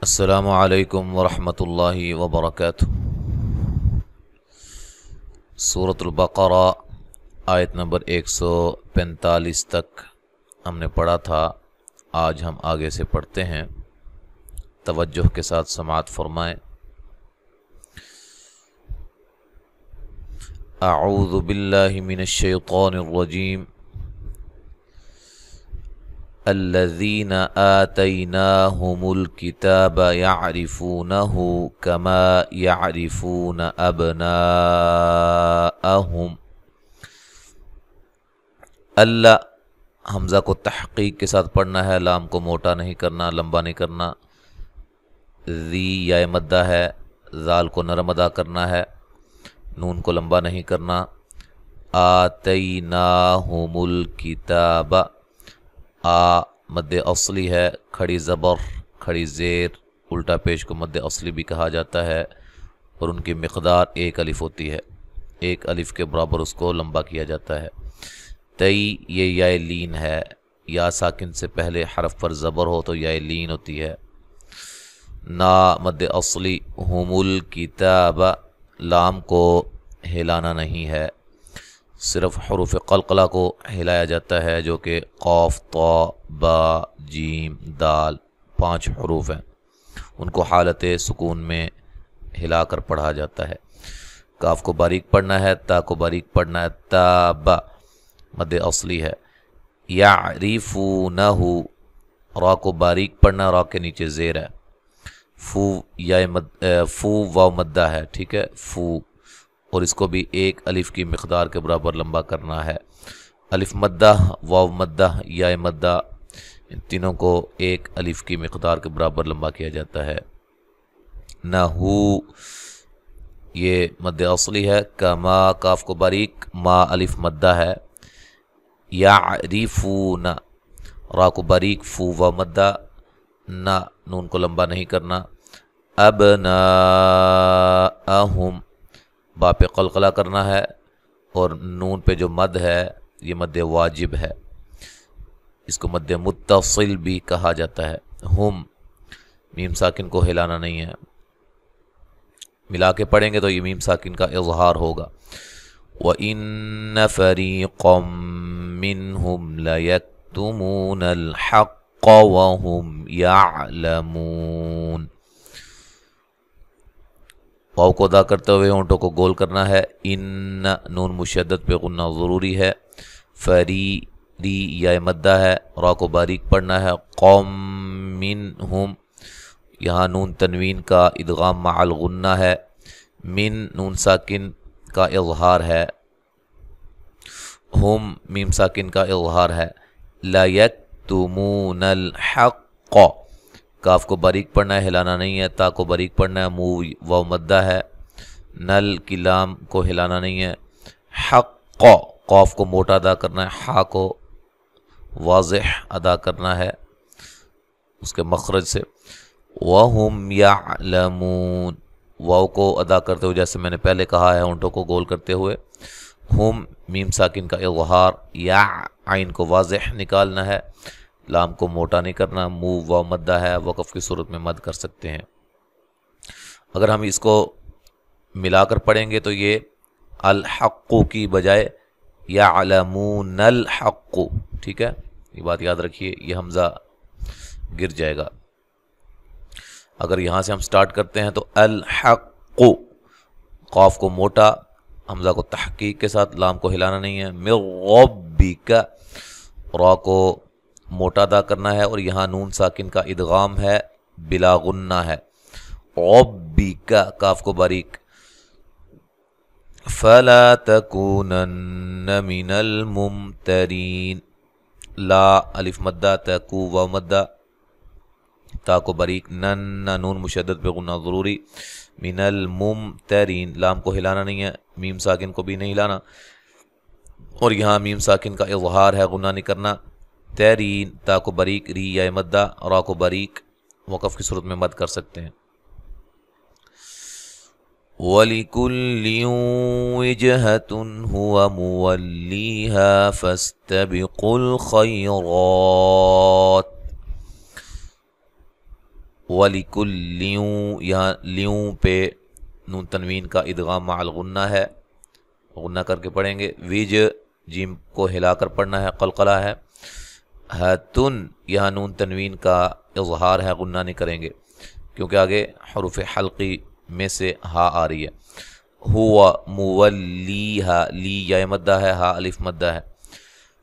السلام علیکم ورحمۃ اللہ وبرکاتہ۔ سورۃ البقرہ آیت نمبر 145 تک ہم نے پڑھا تھا، آج ہم آگے سے پڑھتے ہیں، توجہ کے ساتھ سماعت فرمائیں۔ اعوذ باللہ من الشیطان الرجیم، الذین آتیناہم الکتاب یعرفونہ کما یعرفون ابناءہم۔ اللہ حمزہ کو تحقیق کے ساتھ پڑھنا ہے، لام کو موٹا نہیں کرنا، لمبا نہیں کرنا۔ ذی یا مدہ ہے، ذال کو نرم ادا کرنا ہے، نون کو لمبا نہیں کرنا۔ آتیناہم الکتاب، آ مد اصلی ہے، کھڑی زبر کھڑی زیر الٹا پیش کو مد اصلی بھی کہا جاتا ہے، اور ان کی مقدار 1 الف ہوتی ہے، 1 الف کے برابر اس کو لمبا کیا جاتا ہے۔ تئی یہ یا لین ہے، یا ساکن سے پہلے حرف پر زبر ہو تو یا لین ہوتی ہے۔ نا مد اصلی، ہم الکتاب، لام کو ہلانا نہیں ہے، صرف حروف قلقلہ کو ہلایا جاتا ہے، جو کہ قاف، طا، با، جیم، دال 5 حروف ہیں، ان کو حالت سکون میں ہلا کر پڑھا جاتا ہے۔ کاف کو باریک پڑھنا ہے، تا کو باریک پڑھنا ہے، تاب مد اصلی ہے۔ یعرفونہ، را کو باریک پڑھنا، را کے نیچے زیر ہے۔ فو واو مدہ ہے، ٹھیک ہے، فو، اور اس کو بھی 1 الف کی مقدار کے برابر لمبا کرنا ہے۔ الف مدہ، واو مدہ، یا مدہ، ان تینوں کو 1 الف کی مقدار کے برابر لمبا کیا جاتا ہے۔ نہو یہ مد اصلی ہے، کما کاف کو باریک، ما الف مدہ ہے۔ یعرفون، را کو باریک، فو واو مدہ، نا نون کو لمبا نہیں کرنا۔ ابناءہم، با پہ قلقلہ کرنا ہے، اور نون پہ جو مد ہے یہ مد واجب ہے، اس کو مد متصل بھی کہا جاتا ہے۔ ہم، میم ساکن کو ہلانا نہیں ہے، ملا کے پڑھیں گے تو یہ میم ساکن کا اظہار ہوگا۔ وَإِنَّ فَرِيقًا مِّنْهُمْ لَيَكْتُمُونَ الْحَقَّ وَهُمْ يَعْلَمُونَ۔ واو کو ادا کرتے ہوئے ہونٹوں کو گول کرنا ہے۔ ان، نون مشدد پہ غنہ ضروری ہے۔ فری، ری یا مدہ ہے، را کو باریک پڑھنا ہے۔ قوم منہم، یہاں نون تنوین کا ادغام مع الغنہ ہے۔ من نون ساکن کا اظہار ہے، ہم میم ساکن کا اظہار ہے۔ لا یکتمون الحق، کاف کو باریک پڑھنا ہے، ہلانا نہیں ہے۔ تا کو باریک پڑھنا ہے، مو واو مدہ ہے۔ نل کی لام کو ہلانا نہیں ہے۔ حق، قاف کو موٹا ادا کرنا ہے، حا کو واضح ادا کرنا ہے اس کے مخرج سے۔ وَهُمْ يَعْلَمُونَ، واو کو ادا کرتے ہوئے جیسے میں نے پہلے کہا ہے، ہونٹوں کو گول کرتے ہوئے۔ ہم میم ساکن کا اظہار، یا عین کو واضح نکالنا ہے، لام کو موٹا نہیں کرنا۔ مو واو مدہ ہے، وقف کی صورت میں مد کر سکتے ہیں۔ اگر ہم اس کو ملا کر پڑھیں گے تو یہ الحق کی بجائے یعلمون الحق، ٹھیک ہے، یہ بات یاد رکھیے، یہ حمزہ گر جائے گا۔ اگر یہاں سے ہم سٹارٹ کرتے ہیں تو الحق، قاف کو موٹا، حمزہ کو تحقیق کے ساتھ، لام کو ہلانا نہیں ہے۔ من ربک، را کو موٹا ادا کرنا ہے، اور یہاں نون ساکن کا ادغام ہے، بلا غنہ ہے۔ ربک، کاف کو باریک۔ فلا تکونن من الممترین، لا الف مدہ، تکو واو مدہ، تا کو باریک، نن نون مشدد پہ غنہ ضروری۔ من الممترین، لام کو ہلانا نہیں ہے، میم ساکن کو بھی نہیں ہلانا، اور یہاں میم ساکن کا اظہار ہے، غنہ نہیں کرنا۔ تیرین، تا کو باریک، ری یا مدہ، را کو باریک، وقف کی صورت میں مد کر سکتے ہیں۔ وَلِكُلٍّ وِجْهَةٌ هُوَ مُوَلِّيهَا فَاسْتَبِقُوا الْخَيْرَاتِ، وَلِكُلِّيُّں یہاں لیوں پہ نون تنوین کا ادغام مع الغنہ ہے، غنہ کر کے پڑھیں گے. وج جیم کو ہلا کر پڑھنا ہے، قلقلہ ہے. ہتن یہاں نون تنوین کا اظہار ہے، غنہ نہیں کریں گے کیونکہ آگے حروف حلقی میں سے ہا آ رہی ہے. ہوا مولیہا، لی یا مدہ ہے، ہا الف مدہ ہے.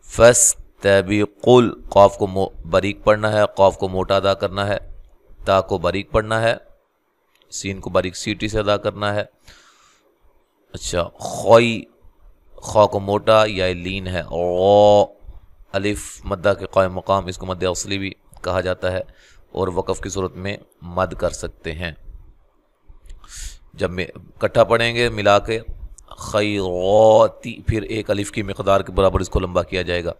فاستبقوا، قاف کو باریک پڑھنا ہے، قاف کو موٹا ادا کرنا ہے، تا کو باریک پڑھنا ہے، سین کو باریک سیٹی سے ادا کرنا ہے. اچھا خوئی، خوا کو موٹا یا لین ہے. او الف مدہ کے قائم مقام، اس کو مد اصلی بھی کہا جاتا ہے اور وقف کی صورت میں مد کر سکتے ہیں. جب میں کٹھا پڑھیں گے ملا کے خیراتی، پھر ایک الف کی مقدار کے برابر اس کو لمبا کیا جائے گا.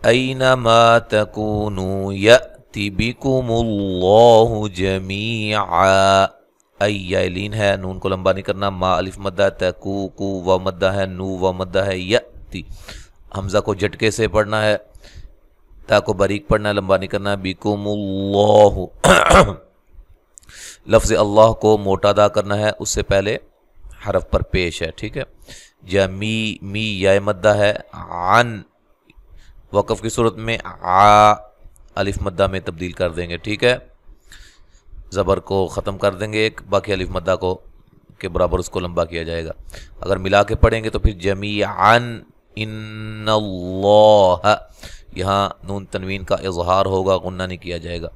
اینما تکونوا یأتی بکم اللہ جمیعا، ای لین ہے، نون کو لمبا نہیں کرنا. ما الف مدہ ہے، تکو کو و مدہ ہے، نو و مدہ ہے. یأتی حمزہ کو جھٹکے سے پڑھنا ہے، تا کو باریک پڑھنا ہے، لمبا نہیں کرنا ہے. بکم اللہ لفظ اللہ کو موٹا ادا کرنا ہے، اس سے پہلے حرف پر پیش ہے، ٹھیک ہے. جمی می یا مدہ ہے. عن وقف کی صورت میں آ الف مدہ میں تبدیل کر دیں گے، ٹھیک ہے. زبر کو ختم کر دیں گے ایک، باقی الف مدہ کو کے برابر اس کو لمبا کیا جائے گا. اگر ملا کے پڑھیں گے تو پھر جمیعن ان اللہ، یہاں نون تنوین کا اظہار ہوگا، غنہ نہیں کیا جائے گا.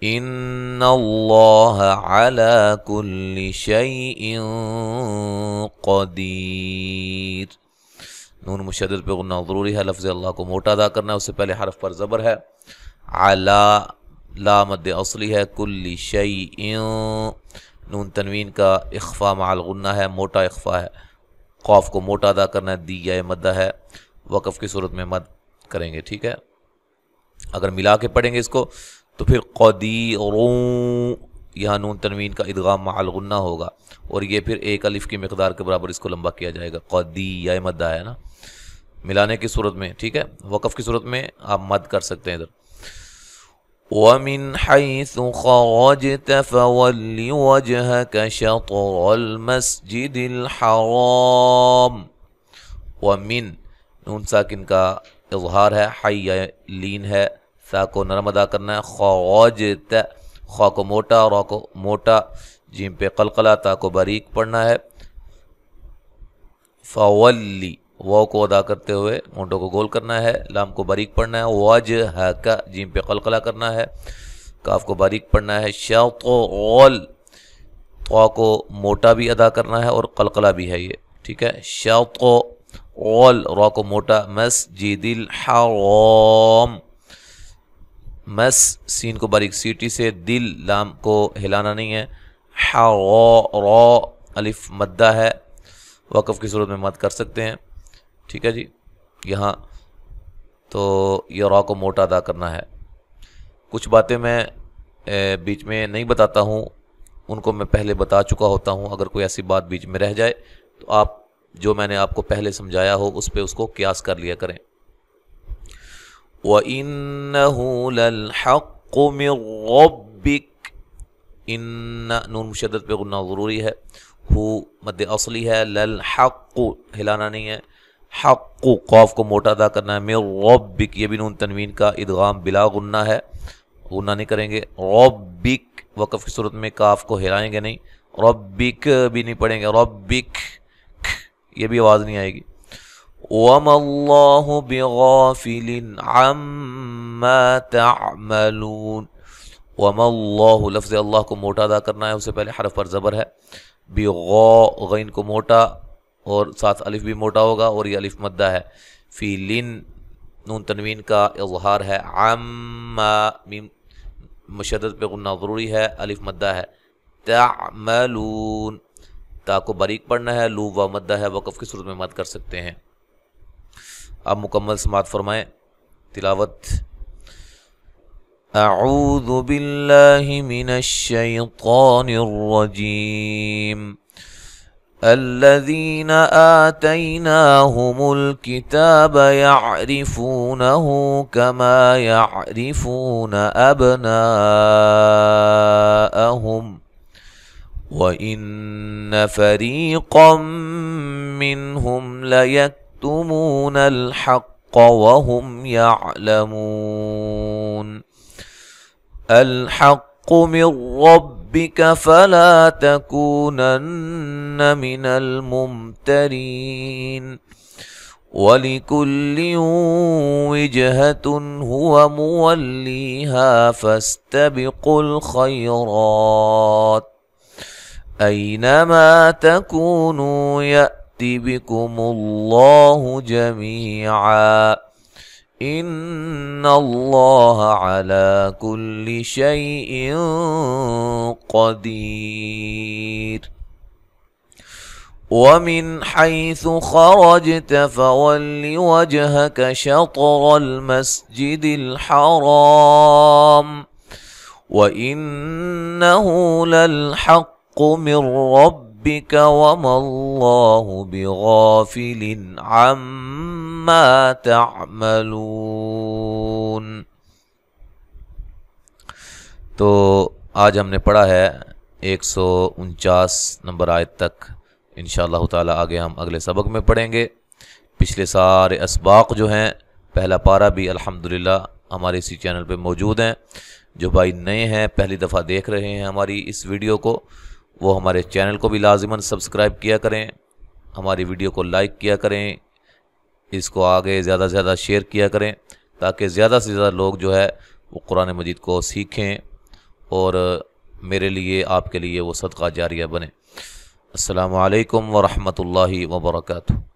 ان اللہ علی کل شیء قدیر، نون مشدد پہ غنہ ضروری ہے. لفظ اللہ کو موٹا ادا کرنا ہے، اس سے پہلے حرف پر زبر ہے. علی لا مد اصلی ہے. کل شیء نون تنوین کا اخفا مع الغنہ ہے، موٹا اخفا ہے. قاف کو موٹا ادا کرنا ہے، دی یا مدہ ہے، وقف کی صورت میں مد کریں گے، ٹھیک ہے. اگر ملا کے پڑھیں گے اس کو تو پھر قدیرون، یہاں نون تنوین کا ادغام مع الغنہ ہوگا اور یہ پھر ایک الف کی مقدار کے برابر اس کو لمبا کیا جائے گا. قدی یا مدہ ہے نا، ملانے کی صورت میں، ٹھیک ہے. وقف کی صورت میں آپ مد کر سکتے ہیں ادھر. وَمِنْ حَيْثُ خَرَجْتَ فَوَلِّ وَجْهَكَ شَطْرَ الْمَسْجِدِ الْحَرَامِ. وَمِنْ نون ساکن کا اظہار ہے، حی یا لین ہے، سا کو نرم ادا کرنا ہے. خرجت، خوا کو موٹا، را کو موٹا، جیم پہ قلقلہ، تا کو باریک پڑھنا ہے. فولی، واو کو ادا کرتے ہوئے ہونٹوں کو گول کرنا ہے، لام کو باریک پڑھنا ہے. وجہک، جیم پہ قلقلہ کرنا ہے، کاف کو باریک پڑھنا ہے. شطر، طا کو موٹا بھی ادا کرنا ہے اور قلقلہ بھی ہے یہ، ٹھیک ہے. شطر، را کو موٹا. مسجد الحرام، مس سین کو باریک سیٹی سے، دل لام کو ہلانا نہیں ہے. را الف مدہ ہے، وقف کی صورت میں مد کر سکتے ہیں، ٹھیک ہے جی. یہاں تو یہ را کو موٹا ادا کرنا ہے. کچھ باتیں میں بیچ میں نہیں بتاتا ہوں، ان کو میں پہلے بتا چکا ہوتا ہوں. اگر کوئی ایسی بات بیچ میں رہ جائے تو آپ جو میں نے آپ کو پہلے سمجھایا ہو اس پہ اس کو قیاس کر لیا کریں. وَإِنَّهُ لَلْحَقُّ مِنْ رَبِّكَ، ان نون مشدد پہ غنہ ضروری ہے. ہو مد اصلی ہے. للحق ہلانا نہیں ہے. حق قاف کو موٹا ادا کرنا ہے. من ربک، یہ بھی نون تنوین کا ادغام بلا غنہ ہے، غنہ نہیں کریں گے. ربک وقف کی صورت میں کاف کو ہلائیں گے نہیں. ربک بھی نہیں پڑھیں گے. ربک یہ بھی آواز نہیں آئے گی. وَمَا اللَّهُ بِغَافِلٍ عَمَّا تَعْمَلُونَ. وَمَا اللَّهُ لفظ اللہ کو موٹا ادا کرنا ہے، اس سے پہلے حرف پر زبر ہے. بغا غین کو موٹا اور ساتھ الف بھی موٹا ہوگا اور یہ الف مدہ ہے. فی لن نون تنوین کا اظہار ہے. عما میم مشدد پہ غنہ ضروری ہے، الف مدہ ہے. تعملون تا کو باریک پڑھنا ہے، لو و مدہ ہے، وقف کی صورت میں مد کر سکتے ہیں. اب مکمل سماعت فرمائیں. تلاوت. اعوذ باللہ من الشیطان الرجیم. الذين آتيناهم الكتاب يعرفونه كما يعرفون أبناءهم وإن فريقا منهم ليكتمون الحق وهم يعلمون الحق من ربك فلا تكونن من الممترين وَلِكُلٍّ وِجْهَةٌ هُوَ مُوَلِّيهَا فَاسْتَبِقُوا الْخَيْرَاتِ أَيْنَمَا تَكُونُوا يَأْتِ بِكُمُ اللَّهُ جَمِيعًا إِنَّ اللَّهَ عَلَى كُلِّ شَيْءٍ قَدِيرٌ وَمِنْ حَيْثُ خَرَجْتَ فَوَلِّ وَجْهَكَ شَطْرَ الْمَسْجِدِ الْحَرَامِ وَإِنَّهُ لَلْحَقُّ مِنْ رَبِّكَ وَمَا اللَّهُ بِغَافِلٍ عَمَّا تَعْمَلُونَ۔ تو آج ہم نے پڑھا ہے 149 نمبر آیت تک، انشاءاللہ تعالی آگے ہم اگلے سبق میں پڑھیں گے۔ پچھلے سارے اسباق جو ہیں، پہلا پارہ بھی الحمدللہ ہمارے اسی چینل پہ موجود ہیں۔ جو بھائی نئے ہیں، پہلی دفعہ دیکھ رہے ہیں ہماری اس ویڈیو کو، وہ ہمارے چینل کو بھی لازماً سبسکرائب کیا کریں، ہماری ویڈیو کو لائک کیا کریں، اس کو آگے زیادہ سے زیادہ شیئر کیا کریں تاکہ زیادہ سے زیادہ لوگ جو ہے وہ قرآن مجید کو سیکھیں اور میرے لیے، آپ کے لیے وہ صدقہ جاریہ بنے۔ السلام علیکم ورحمۃ اللہ وبرکاتہ۔